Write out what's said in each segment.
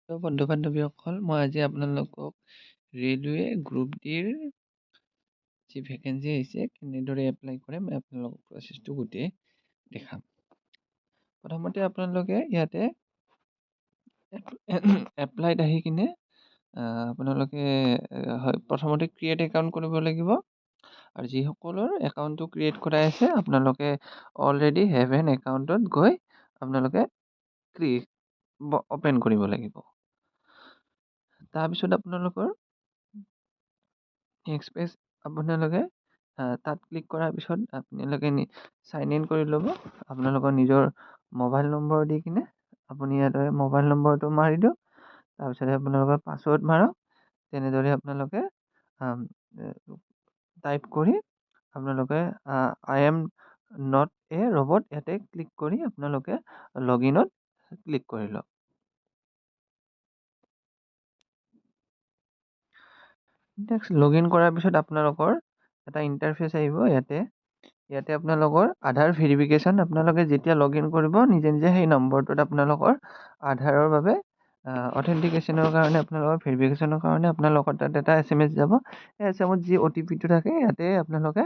বন্ধু বান্ধৱীসকল, মই আজি আপোনালোকক ৰেলৱে গ্ৰুপ ডিৰ যি ভেকেঞ্চি আহিছে কেনেদৰে এপ্লাই কৰে মই আপোনালোকক প্ৰচেছটো গোটেই দেখাম। প্ৰথমতে আপোনালোকে ইয়াতে এপ্লাইত আহি কিনে আপোনালোকে প্ৰথমতে ক্ৰিয়েট একাউণ্ট কৰিব লাগিব। আৰু যিসকলৰ একাউণ্টটো ক্ৰিয়েট কৰাই আছে আপোনালোকে অলৰেডি হেভ এন একাউণ্টত গৈ আপোনালোকে অপেন কৰিব লাগিব। তাৰপিছত আপোনালোকৰ নেক্সট পেজ আপোনালোকে তাত ক্লিক কৰাৰ পিছত আপোনালোকে চাইন ইন কৰি ল'ব। আপোনালোকৰ নিজৰ মোবাইল নম্বৰ দি কিনে আপুনি ইয়াতে মোবাইল নম্বৰটো মাৰি দিয়ক। তাৰপিছতে আপোনালোকৰ পাছৱৰ্ড মাৰক। তেনেদৰে আপোনালোকে টাইপ কৰি আপোনালোকে I am not a robot ইয়াতে ক্লিক কৰি আপোনালোকে লগ ইনত ক্লিক কৰি লওক। নেক্সট লগ ইন কৰাৰ পিছত আপোনালোকৰ এটা ইণ্টাৰফেচ আহিব। ইয়াতে আপোনালোকৰ আধাৰ ভেৰিফিকেশ্যন আপোনালোকে যেতিয়া লগ ইন কৰিব নিজে নিজে সেই নম্বৰটোত আপোনালোকৰ আধাৰৰ বাবে অথেণ্টিকেশ্যনৰ কাৰণে আপোনালোকৰ ভেৰিফিকেশ্যনৰ কাৰণে আপোনালোকৰ তাত এটা SMS যাব। সেই SMS যি OTPটো থাকে ইয়াতে আপোনালোকে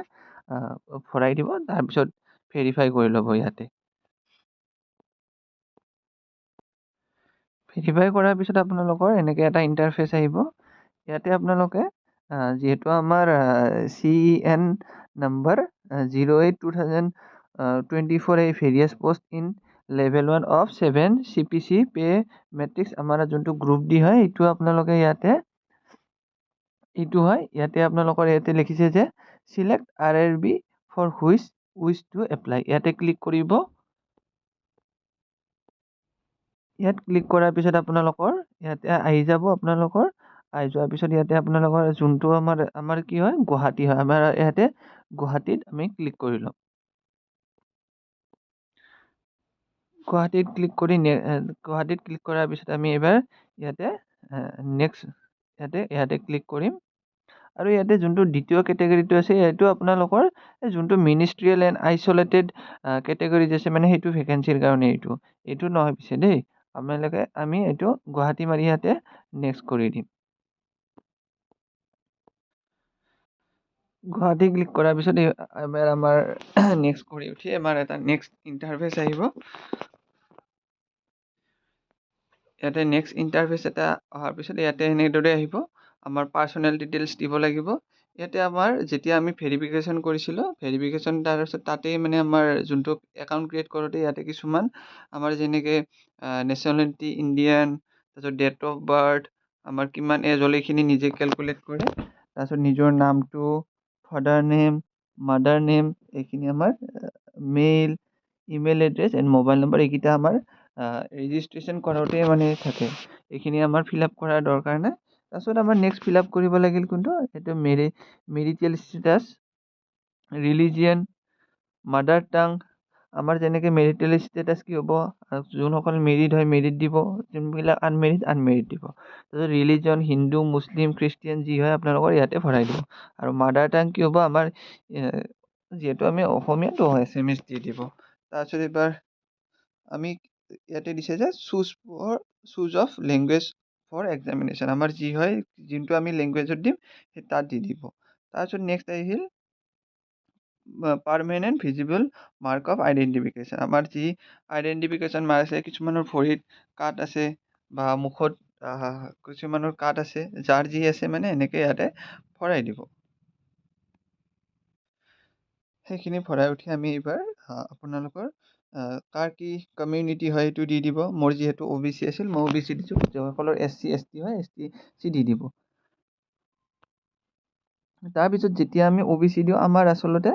ভৰাই দিব। তাৰপিছত ভেৰিফাই কৰি ল'ব। ভেৰিফাই কৰাৰ পিছত আপোনালোকৰ এনেকৈ এটা ইণ্টাৰফেচ আহিব। ইয়াতে আপোনালোকে যিহেতু আমাৰ CEN নাম্বাৰ 08/2024 এই various post in level 1 of 7 CPC pay matrix আমাৰ যোনটো গ্ৰুপ ডি হয় এইটো আপোনালোকে ইয়াতে আপোনালোকৰ ইয়াতে লিখিছে যে select RRB for which which to apply. ইয়াতে ক্লিক কৰিব। ইয়াত ক্লিক কৰাৰ পিছত আপোনালোকৰ ইয়াতে আহি যাব। আহি যোৱাৰ পিছত ইয়াতে আপোনালোকৰ যোনটো আমাৰ কি হয় গুৱাহাটী হয়, আমাৰ ইয়াতে গুৱাহাটীত আমি ক্লিক কৰি ল'ম। গুৱাহাটীত ক্লিক কৰাৰ পিছত আমি এইবাৰ ইয়াতে নেক্সট ইয়াতে ক্লিক কৰিম। আৰু ইয়াতে যোনটো দ্বিতীয় কেটেগৰীটো আছে এইটো আপোনালোকৰ যোনটো মিনিষ্ট্ৰিয়েল এণ্ড আইচলেটেড কেটেগৰীজ আছে মানে সেইটো ভেকেঞ্চিৰ কাৰণে এইটো নহয় পিছে দেই। আমি এইটো গুৱাহাটী মাৰি ইয়াতে নেক্সট কৰি দিম। গুৱাহাটী ক্লিক কৰাৰ পিছত এবাৰ আমাৰ নেক্সট কৰি উঠি আমাৰ এটা নেক্সট ইণ্টাৰফেচ আহিব। ইয়াতে নেক্সট ইণ্টাৰফেচ এটা অহাৰ পিছত ইয়াতে এনেদৰে আহিব। আমাৰ পাৰ্চনেল ডিটেইলছ দিব লাগিব। ইয়াতে আমাৰ যেতিয়া আমি ভেৰিফিকেশ্যন কৰিছিলোঁ তাৰপিছত তাতেই মানে আমাৰ যোনটো একাউণ্ট ক্ৰিয়েট কৰোঁতে ইয়াতে কিছুমান আমাৰ যেনেকৈ নেশ্যনেলিটি ইণ্ডিয়ান, তাৰপিছত ডেট অফ বাৰ্থ, আমাৰ কিমান এজ হ'লে এইখিনি নিজে কেলকুলেট কৰে। তাৰপিছত নিজৰ নামটো, ফাদাৰ নেম, মাদাৰ নেম, এইখিনি আমাৰ mail, email address and mobile number এইকেইটা আমাৰ ৰেজিষ্ট্ৰেশ্যন কৰোঁতে মানে থাকে। এইখিনি আমাৰ ফিল আপ কৰাৰ দৰকাৰ নাই। তাৰপিছত আমাৰ নেক্সট ফিল আপ কৰিব লাগিল কোনটো এইটো মেৰিটেল ষ্টেটাছ, ৰিলিজিয়ন, মাদাৰ টাং। আমাৰ যেনেকৈ মেৰিটেল ষ্টেটাছ কি হ'ব, যোনসকল মেৰিড হয় মেৰিড দিব, যোনবিলাক আনমেৰিড দিব। তাৰপিছত ৰিলিজন হিন্দু, মুছলিম, খ্ৰীষ্টিয়ান যি হয় আপোনালোকৰ ইয়াতে ভৰাই দিব। আৰু মাদাৰ টাং কি হ'ব আমাৰ যিহেতু আমি অসমীয়াটো SMS দি দিব। তাৰপিছত এইবাৰ আমি ইয়াতে দিছে যে choose of language for examination. আমাৰ যি হয় যোনটো আমি লেংগুৱেজত দিম সেই তাত দি দিব। তাৰপিছত নেক্সট আহিল permanent visible mark of identification. আমাৰ যি আইডেণ্টিফিকেশ্যন মাৰ্ক আছে, কিছুমানৰ ভৰিত কাট আছে বা মুখত কিছুমানৰ কাট আছে, যাৰ যি আছে মানে এনেকৈ ইয়াতে ভৰাই দিব। সেইখিনি ভৰাই উঠি আমি এইবাৰ আপোনালোকৰ কাৰ কি কমিউনিটি হয় সেইটো দি দিব। মোৰ যিহেতু OBC আছিল মই OBC দিছোঁ। যিসকলৰ SC ST হয় SC দি দিব। তাৰপিছত যেতিয়া আমি OBC দিওঁ আমাৰ আচলতে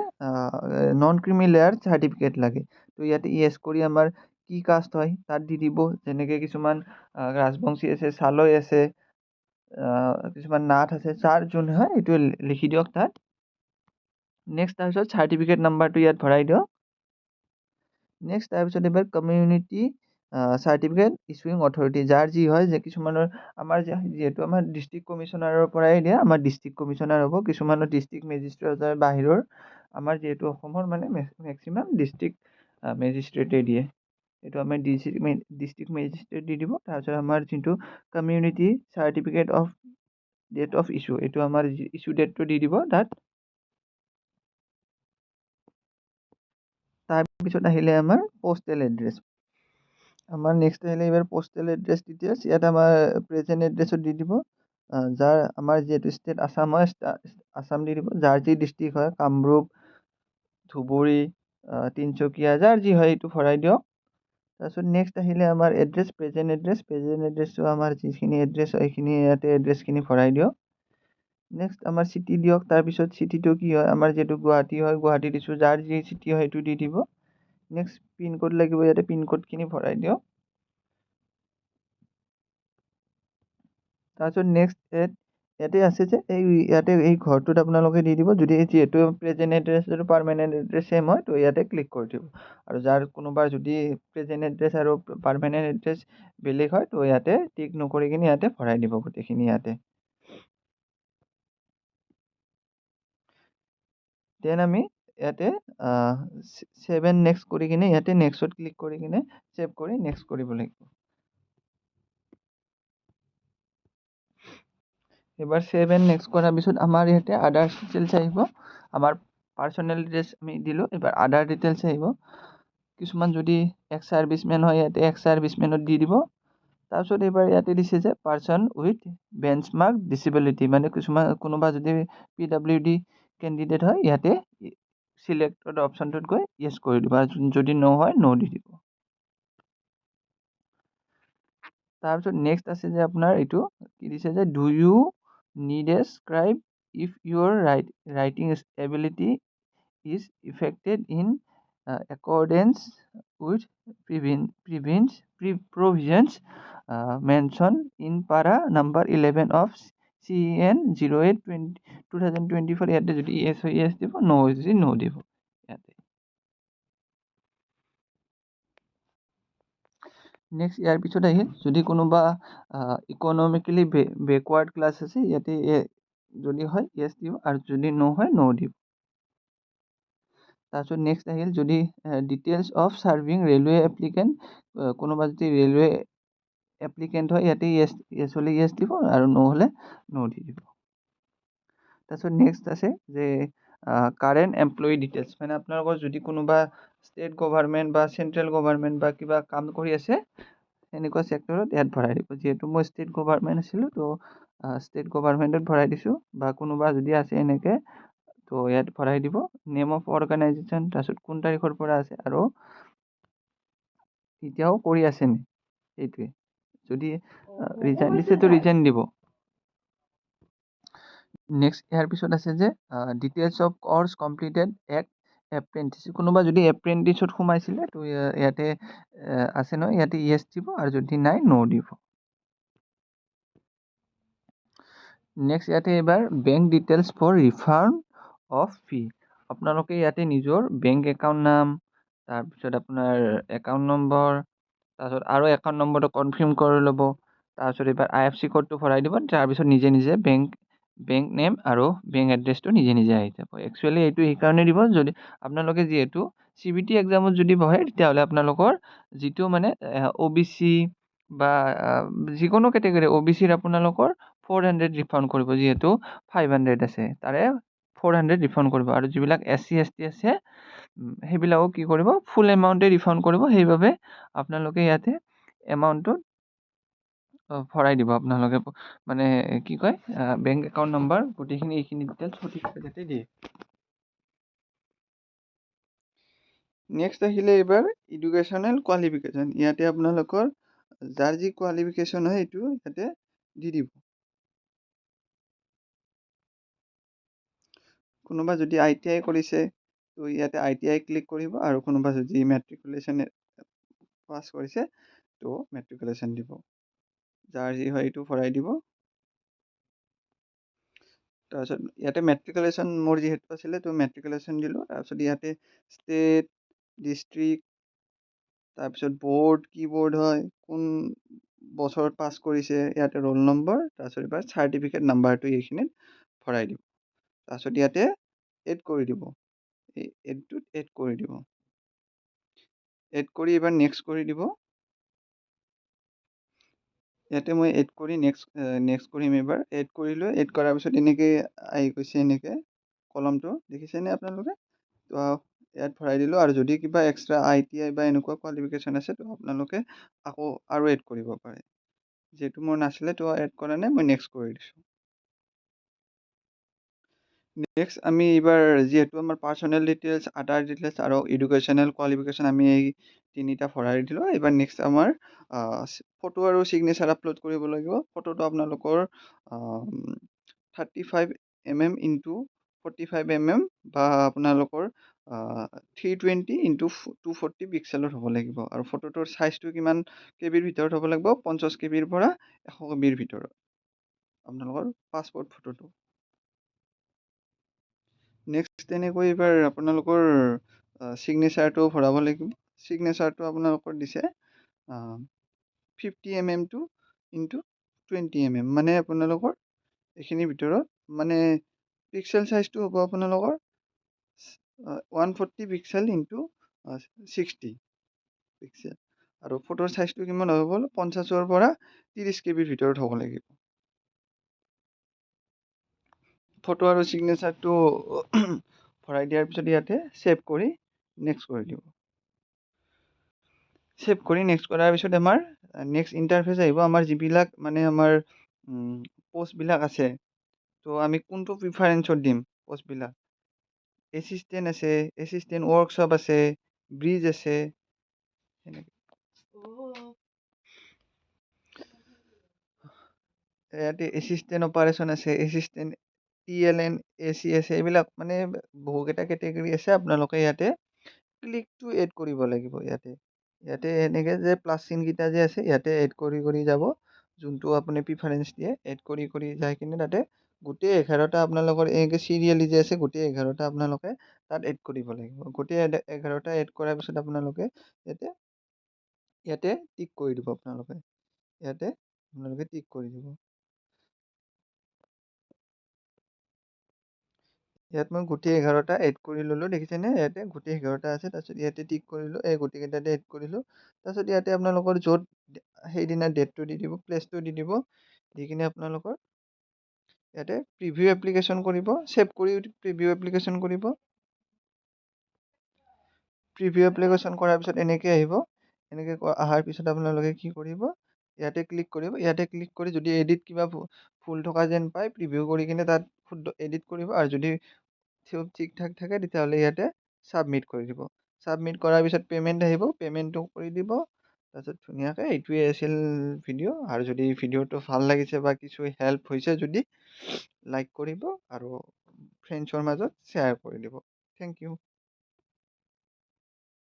নন ক্ৰিমি লেয়াৰ চাৰ্টিফিকেট লাগে। তো ইয়াতে ইয়েছ কৰি আমাৰ কি কাষ্ট হয় তাত দি দিব। যেনেকৈ কিছুমান ৰাজবংশী আছে, চালৈ আছে, কিছুমান নাথ আছে, যাৰ যোন হয় এইটো লিখি দিয়ক তাত। নেক্সট তাৰপিছত চাৰ্টিফিকেট নাম্বাৰটো ইয়াত ভৰাই দিয়ক। নেক্সট তাৰপিছত এইবাৰ কমিউনিটি চাৰ্টিফিকেট ইছুইং অথৰিটি, যাৰ যি হয় যে কিছুমানৰ আমাৰ যিহেতু আমাৰ ডিষ্ট্ৰিক্ট কমিশ্যনাৰৰ পৰাই দিয়ে, আমাৰ ডিষ্ট্ৰিক্ট কমিশ্যনাৰ হ'ব। কিছুমানৰ ডিষ্ট্ৰিক্ট মেজিষ্ট্ৰেট বাহিৰৰ, আমাৰ যিহেতু অসমৰ মানে মেক্সিমাম ডিষ্ট্ৰিক্ট মেজিষ্ট্ৰেটে দিয়ে। এইটো আমাৰ ডিষ্ট্ৰিক্ট মেজিষ্ট্ৰেট দি দিব। তাৰপিছত আমাৰ যোনটো community certificate of date of issue, এইটো আমাৰ ইছ্যু ডেটটো দি দিব তাত। তাৰপিছত আহিলে আমাৰ পষ্টেল এড্ৰেছ। আমাৰ নেক্সট আহিলে এইবাৰ পষ্টেল এড্ৰেছ ডিটেইলছ। ইয়াত আমাৰ প্ৰেজেণ্ট এড্ৰেছত দি দিব, যাৰ আমাৰ যিহেতু ষ্টেট আছাম হয়, আছাম দি দিব। যাৰ যি ডিষ্ট্ৰিক্ট হয়, কামৰূপ, ধুবুৰী, তিনিচুকীয়া, যাৰ যি হয় এইটো ভৰাই দিয়ক। তাৰপিছত নেক্সট আহিলে আমাৰ এড্ৰেছ, প্ৰেজেণ্ট এড্ৰেছ। প্ৰেজেণ্ট এড্ৰেছটো আমাৰ যিখিনি এড্ৰেছ হয় সেইখিনি ইয়াতে এড্ৰেছখিনি ভৰাই দিয়ক। নেক্সট আমাৰ চিটি দিয়ক। তাৰপিছত চিটিটো কি হয়, আমাৰ যিহেতু গুৱাহাটী হয়, গুৱাহাটী দিছোঁ। যাৰ যি চিটি হয় সেইটো দি দিব। নেক্সট পিনক'ড লাগিব, ইয়াতে পিনক'ডখিনি ভৰাই দিয়ক। তাৰপিছত নেক্সট ইয়াতে আছে যে ইয়াতে এই ঘৰটোত আপোনালোকে দি দিব। যদি যিহেতু প্ৰেজেণ্ট এড্ৰেছ আৰু পাৰ্মানেণ্ট এড্ৰেছ ছেম হয়, তো ইয়াতে ক্লিক কৰি দিব। আৰু যাৰ কোনোবাৰ যদি প্ৰেজেণ্ট এড্ৰেছ আৰু পাৰ্মানেণ্ট এড্ৰেছ বেলেগ হয়, তো ইয়াতে টিক নকৰি কিনে ইয়াতে ভৰাই দিব গোটেইখিনি ইয়াতে। দেন আমি ইয়াতে 7 নেক্সট কৰি কিনে ইয়াতে নেক্সটত ক্লিক কৰি কিনে ছেভ কৰি নেক্সট কৰিব লাগিব। এবাৰ 7 নেক্সট কৰাৰ পিছত আমাৰ ইয়াতে আদাৰ ডিটেইলছ আহিব। আমাৰ পাৰ্চনেল ডিটেইলছ আমি দিলোঁ, এবাৰ আদাৰ ডিটেইলছ আহিব। কিছুমান যদি এক্স ছাৰ্ভিচমেন হয়, ইয়াতে এক্স ছাৰ্ভিচমেনত দি দিব। তাৰপিছত এইবাৰ ইয়াতে দিছে যে পাৰ্চন উইথ বেঞ্চমাৰ্ক ডিচেবিলিটি, মানে কোনোবা যদি PWD কেণ্ডিডেট হয়, ইয়াতে চিলেক্টড অপশ্যনটোত গৈ য়েছ কৰি দিব, আৰু যদি ন' হয় ন' দি দিব। তাৰপিছত নেক্সট আছে যে আপোনাৰ এইটো কি দিছে যে do you need a scribe if your writing ability is affected in accordance with provisions mentioned in para number 11 of CEN 08/2024। ইয়াতে যদি yes হয় yes দিব, no হয় যদি no দিব ইয়াতে। নেক্সট ইয়াৰ পিছত আহিল যদি কোনোবা ইকনমিকেলি বেকৱাৰ্ড ক্লাছ আছে, ইয়াতে যদি হয় yes দিব, আৰু যদি no হয় no দিব। তাৰপিছত নেক্সট আহিল যদি details of serving railway applicant, কোনোবা যদি ৰেলৱে এপ্লিকেণ্ট হয়, ইয়াতে yes হ'লে yes দিব, আৰু no হ'লে no দি দিব। তাৰপিছত নেক্সট আছে যে কাৰেণ্ট এমপ্লয়ী ডিটেইলছ, মানে আপোনালোকৰ যদি কোনোবা ষ্টেট গভাৰ্ণমেণ্ট বা চেণ্ট্ৰেল গভাৰ্ণমেণ্ট বা কিবা কাম কৰি আছে সেনেকুৱা ছেক্টৰত ইয়াত ভৰাই দিব। যিহেতু মই ষ্টেট গভাৰ্ণমেণ্ট আছিলোঁ, তো ষ্টেট গভাৰ্ণমেণ্টত ভৰাই দিছোঁ, বা কোনোবা যদি আছে এনেকৈ, তো ইয়াত ভৰাই দিব নেম অফ অৰ্গেনাইজেশ্যন, তাৰপিছত কোন তাৰিখৰ পৰা আছে, আৰু এতিয়াও কৰি আছে নি, সেইটোৱে। যদি ৰিজাইন দিছে তো ৰিজাইন দিব। নেক্সট ইয়াৰ পিছত আছে যে details of course completed apprentice, কোনোবা যদি এপ্ৰেণ্টিছত সোমাইছিলে তো ইয়াতে আছে নহয়, ইয়াতে য়েছ দিব, আৰু যদি নাই ন' দিব। নেক্সট ইয়াতে এইবাৰ bank details for refund of fee, আপোনালোকে ইয়াতে নিজৰ বেংক একাউণ্ট নাম, তাৰপিছত আপোনাৰ একাউণ্ট নম্বৰ, তাৰপিছত আৰু একাউণ্ট নম্বৰটো কনফাৰ্ম কৰি ল'ব। তাৰপিছত এইবাৰ IFSC ক'ডটো ভৰাই দিব। তাৰপিছত নিজে নিজে বেংক নেম আৰু বেংক এড্ৰেছটো নিজে নিজে আহি যাব। একচুৱেলি এইটো সেইকাৰণে দিব, যদি আপোনালোকে যিহেতু CBT এক্সামত যদি বহে, তেতিয়াহ'লে আপোনালোকৰ যিটো মানে OBC বা যিকোনো কেটেগৰী OBCৰ আপোনালোকৰ 400 ৰিফাণ্ড কৰিব, যিহেতু 500 আছে, তাৰে 400 ৰিফাণ্ড কৰিব। আৰু যিবিলাক SC ST আছে সেইবিলাকক কি কৰিব, ফুল এমাউণ্টে ৰিফাণ্ড কৰিব। সেইবাবে আপোনালোকে ইয়াতে এমাউণ্টটো ভৰাই দিব। আপোনালোকে মানে কি কয়, বেংক একাউণ্ট নম্বৰ গোটেইখিনি এইখিনি ডিটেইলছ সঠিককৈ যাতে দিয়ে। নেক্সট আহিলে এইবাৰ এডুকেশ্যনেল কোৱালিফিকেশ্যন। ইয়াতে আপোনালোকৰ যাৰ যি কোৱালিফিকেশ্যন হয় সেইটো ইয়াতে দি দিব। কোনোবা যদি ITI কৰিছে তো ইয়াতে ITI ক্লিক কৰিব, আৰু কোনোবা যদি মেট্ৰিকুলেশ্যন পাছ কৰিছে তো মেট্ৰিকুলেশ্যন দিব। যাৰ যি হয় এইটো ভৰাই দিব। তাৰপিছত ইয়াতে মেট্ৰিকুলেশ্যন মোৰ যিহেতু আছিলে তো মেট্ৰিকুলেশ্যন দিলোঁ। তাৰপিছত ইয়াতে ষ্টেট, ডিষ্ট্ৰিক্ট, তাৰপিছত বৰ্ড, কি বৰ্ড হয়, কোন বছৰত পাছ কৰিছে, ইয়াতে ৰোল নম্বৰ, তাৰপিছত এইবাৰ চাৰ্টিফিকেট নাম্বাৰটো এইখিনিত ভৰাই দিব। তাৰপিছত ইয়াতে এড কৰি দিব, এই এডটোত এড কৰি দিব। এড কৰি এইবাৰ নেক্সট কৰি দিব। ইয়াতে মই এড কৰি নেক্সট কৰিম। এইবাৰ এড কৰিলোঁ। এড কৰাৰ পিছত এনেকৈ আহি গৈছে, এনেকৈ কলমটো দেখিছেনে আপোনালোকে? তো ইয়াত ভৰাই দিলোঁ। আৰু যদি কিবা এক্সট্ৰা ITI বা এনেকুৱা কোৱালিফিকেশ্যন আছে তো আপোনালোকে আকৌ আৰু এড কৰিব পাৰে। যিহেতু মোৰ নাছিলে তো এড কৰা নাই, মই নেক্সট কৰি দিছোঁ। নেক্সট আমি এইবাৰ যিহেতু আমাৰ পাৰ্চনেল ডিটেইলছ, আধাৰ ডিটেইলছ আৰু এডুকেশ্যনেল কোৱালিফিকেশ্যন আমি এই তিনিটা ভৰাই দিলোঁ। এইবাৰ নেক্সট আমাৰ ফটো আৰু ছিগনেচাৰ আপলোড কৰিব লাগিব। ফটোটো আপোনালোকৰ 35mm ইনটু 45mm বা আপোনালোকৰ 320 ইনটু 240 পিক্সেলৰ হ'ব লাগিব। আৰু ফটোটোৰ চাইজটো কিমান কেবিৰ ভিতৰত হ'ব লাগিব? 50 কেবিৰ পৰা 100 কেবিৰ ভিতৰত আপোনালোকৰ পাছপোৰ্ট ফটোটো। নেক্সট তেনেকৈ এইবাৰ আপোনালোকৰ ছিগনেচাৰটো ভৰাব লাগিব। ছিগনেচাৰটো আপোনালোকৰ দিছে 50mm টু ইনটু 20mm, মানে আপোনালোকৰ এইখিনিৰ ভিতৰত মানে পিক্সেল চাইজটো হ'ব আপোনালোকৰ 140 পিক্সেল ইনটু 60 পিক্সেল। আৰু ফটোৰ চাইজটো কিমান হ'ব? 50ৰ পৰা 30 কেবিৰ ভিতৰত হ'ব লাগিব। ফটো আৰু ছিগনেচাৰটো ভৰাই দিয়াৰ পিছত ইয়াতে ছেভ কৰি নেক্সট কৰি দিব। ছেভ কৰি নেক্সট কৰাৰ পিছত আমাৰ নেক্সট ইণ্টাৰফেচ আহিব। আমাৰ যিবিলাক মানে আমাৰ পষ্টবিলাক আছে, তো আমি কোনটো প্ৰিফাৰেঞ্চত দিম পষ্টবিলাক? এছিষ্টেণ্ট আছে, এছিষ্টেণ্ট ৱৰ্কশ্বপ আছে, ব্ৰিজ আছে, ইয়াতে এছিষ্টেণ্ট অপাৰেশ্যন আছে, এছিষ্টেণ্ট TLN ACS এইবিলাক মানে বহুকেইটা কেটেগৰী আছে। আপোনালোকে ইয়াতে ক্লিক টু এড কৰিব লাগিব। ইয়াতে এনেকৈ যে প্লাছ চিনকেইটা যে আছে, ইয়াতে এড কৰি কৰি যাব। যোনটো আপুনি প্ৰিফাৰেঞ্চ দিয়ে এড কৰি কৰি যাই কিনে তাতে গোটেই 11টা আপোনালোকৰ এনেকৈ চিৰিয়েলি যে আছে, গোটেই 11টা আপোনালোকে তাত এড কৰিব লাগিব। গোটেই 11টা এড কৰাৰ পিছত আপোনালোকে ইয়াতে টিক কৰি দিব। আপোনালোকে টিক কৰি দিব। ইয়াত মই গোটেই 11টা এড কৰি ল'লোঁ। দেখিছেনে? ইয়াতে গোটেই 11টা আছে। তাৰপিছত ইয়াতে টিক কৰিলোঁ, এই গোটেইকেইটাতে এড কৰিলোঁ। তাৰপিছত ইয়াতে আপোনালোকৰ য'ত সেইদিনা ডেটটো দি দিব, প্লেচটো দি দিব। দি কিনে আপোনালোকৰ ইয়াতে প্ৰিভিউ এপ্লিকেশ্যন কৰিব, ছেভ কৰি প্ৰিভিউ এপ্লিকেশ্যন কৰিব। প্ৰিভিউ এপ্লিকেশ্যন কৰাৰ পিছত এনেকৈ আহিব। এনেকৈ অহাৰ পিছত আপোনালোকে কি কৰিব? ইয়াতে ক্লিক কৰিব। ইয়াতে ক্লিক কৰি যদি এডিট কিবা ভুল থকা যেন পায়, প্ৰিভিউ কৰি কিনে তাত শুদ্ধ এডিট কৰিব। আৰু যদি চব ঠিক ঠাক থাকে তেতিয়াহ'লে ইয়াতে ছাবমিট কৰি দিব। ছাবমিট কৰাৰ পিছত পে'মেণ্ট আহিব, পে'মেণ্টটো কৰি দিব। তাৰপিছত ধুনীয়াকৈ এইটোৱে আছিল ভিডিঅ'। আৰু যদি ভিডিঅ'টো ভাল লাগিছে বা কিছু হেল্প হৈছে যদি লাইক কৰিব আৰু ফ্ৰেণ্ডছৰ মাজত শ্বেয়াৰ কৰি দিব। Thank U.